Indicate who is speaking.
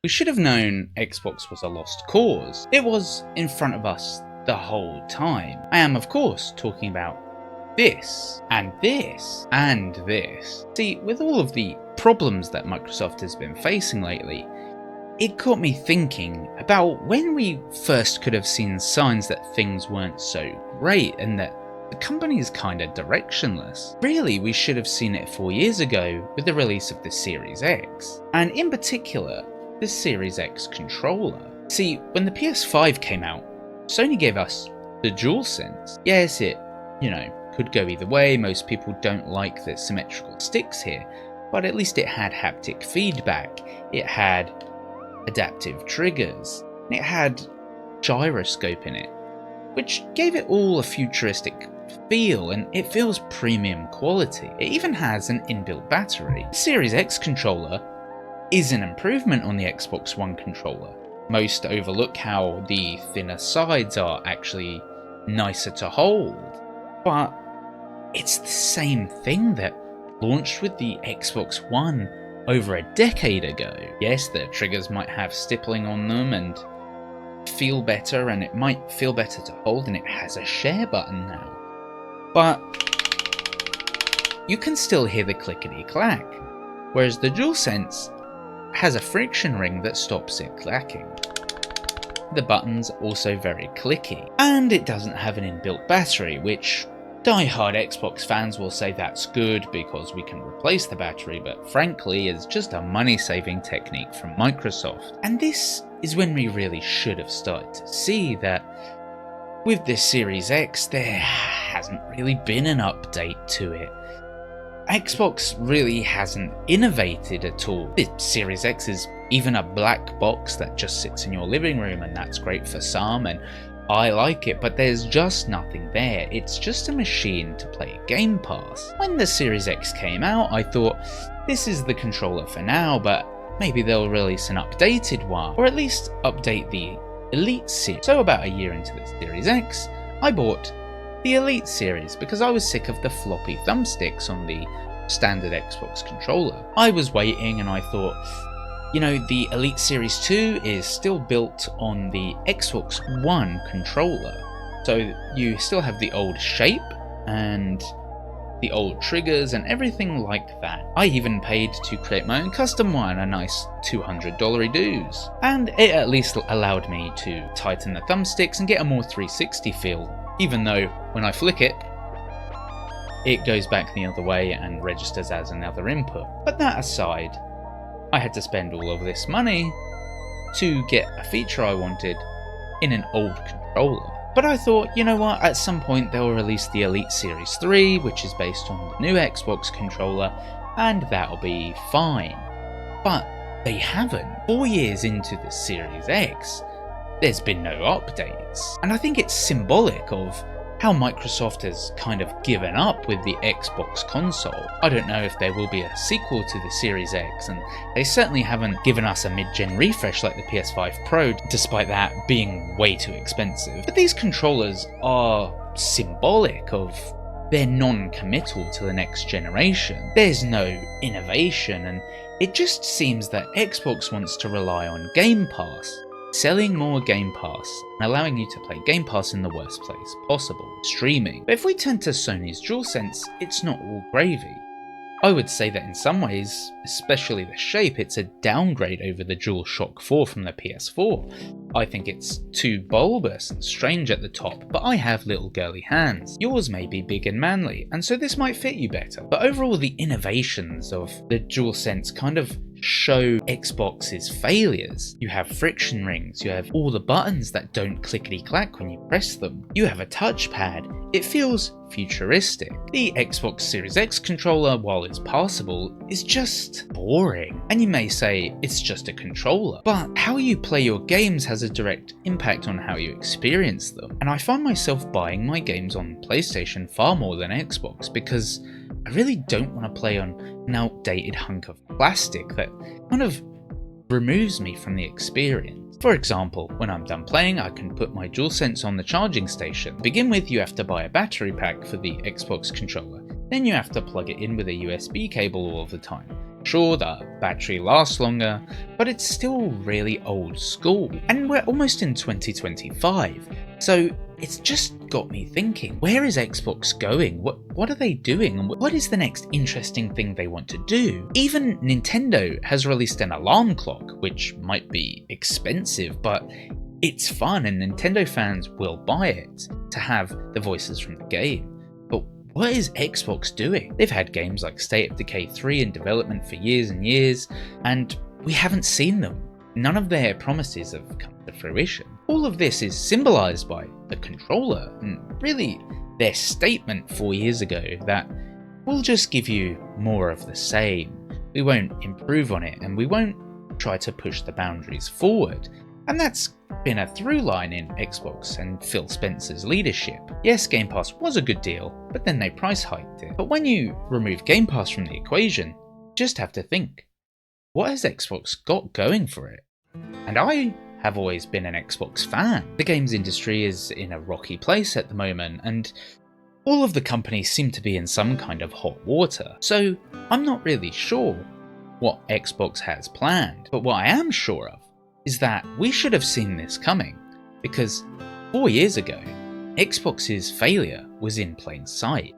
Speaker 1: We should have known Xbox was a lost cause. It was in front of us the whole time. I am, of course, talking about this, and this, and this. See, with all of the problems that Microsoft has been facing lately, it got me thinking about when we first could have seen signs that things weren't so great and that the company is kinda directionless. Really, we should have seen it 4 years ago with the release of the Series X, and in particular, the Series X controller. See, when the PS5 came out, Sony gave us the DualSense. Yes, it, could go either way. Most people don't like the symmetrical sticks here, but at least it had haptic feedback, it had adaptive triggers, and it had gyroscope in it, which gave it all a futuristic feel, and it feels premium quality. It even has an inbuilt battery. The Series X controller is an improvement on the Xbox One controller. Most overlook how the thinner sides are actually nicer to hold, but it's the same thing that launched with the Xbox One over a decade ago. Yes, the triggers might have stippling on them and feel better, and it might feel better to hold, and it has a share button now, but you can still hear the clickety-clack, whereas the DualSense has a friction ring that stops it clacking. The button's also very clicky, and it doesn't have an inbuilt battery, which die-hard Xbox fans will say that's good because we can replace the battery, but frankly is just a money-saving technique from Microsoft. And this is when we really should have started to see that with this Series X there hasn't really been an update to it. Xbox really hasn't innovated at all. The Series X is even a black box that just sits in your living room, and that's great for some, and I like it, but there's just nothing there. It's just a machine to play Game Pass. When the Series X came out, I thought, this is the controller for now, but maybe they'll release an updated one, or at least update the Elite series. So about a year into the Series X, I bought the Elite series because I was sick of the floppy thumbsticks on the standard Xbox controller. I was waiting and I thought, the Elite Series 2 is still built on the Xbox One controller, so you still have the old shape and the old triggers and everything like that. I even paid to create my own custom one, a nice $200 dues, and it at least allowed me to tighten the thumbsticks and get a more 360 feel, even though when I flick it, it goes back the other way and registers as another input. But that aside, I had to spend all of this money to get a feature I wanted in an old controller. But I thought, at some point they'll release the Elite Series 3, which is based on the new Xbox controller, and that'll be fine. But they haven't. 4 years into the Series X, there's been no updates. And I think it's symbolic of how Microsoft has kind of given up with the Xbox console. I don't know if there will be a sequel to the Series X, and they certainly haven't given us a mid-gen refresh like the PS5 Pro, despite that being way too expensive. But these controllers are symbolic of their non-committal to the next generation. There's no innovation, and it just seems that Xbox wants to rely on Game Pass, selling more Game Pass and allowing you to play Game Pass in the worst place possible, streaming. But if we turn to Sony's DualSense, it's not all gravy. I would say that in some ways, especially the shape, it's a downgrade over the DualShock 4 from the PS4. I think it's too bulbous and strange at the top, but I have little girly hands. Yours may be big and manly, and so this might fit you better. But overall, the innovations of the DualSense kind of show Xbox's failures. You have friction rings, you have all the buttons that don't clickety-clack when you press them. You have a touchpad. It feels futuristic. The Xbox Series X controller, while it's passable, is just boring. And you may say it's just a controller, but how you play your games has a direct impact on how you experience them. And I find myself buying my games on PlayStation far more than Xbox because I really don't want to play on an outdated hunk of plastic that kind of removes me from the experience. For example, when I'm done playing, I can put my DualSense on the charging station. To begin with, you have to buy a battery pack for the Xbox controller. Then you have to plug it in with a USB cable all of the time. Sure, the battery lasts longer, but it's still really old school. And we're almost in 2025, so it's just got me thinking, where is Xbox going? What are they doing? And what is the next interesting thing they want to do? Even Nintendo has released an alarm clock, which might be expensive, but it's fun and Nintendo fans will buy it to have the voices from the game. But what is Xbox doing? They've had games like State of Decay 3 in development for years and years, and we haven't seen them. None of their promises have come to fruition. All of this is symbolized by the controller, and really their statement 4 years ago that we'll just give you more of the same. We won't improve on it, and we won't try to push the boundaries forward. And that's been a through line in Xbox and Phil Spencer's leadership. Yes, Game Pass was a good deal, but then they price hiked it. But when you remove Game Pass from the equation, you just have to think, what has Xbox got going for it? And I have always been an Xbox fan. The games industry is in a rocky place at the moment, and all of the companies seem to be in some kind of hot water. So I'm not really sure what Xbox has planned, but what I am sure of is that we should have seen this coming, because 4 years ago, Xbox's failure was in plain sight.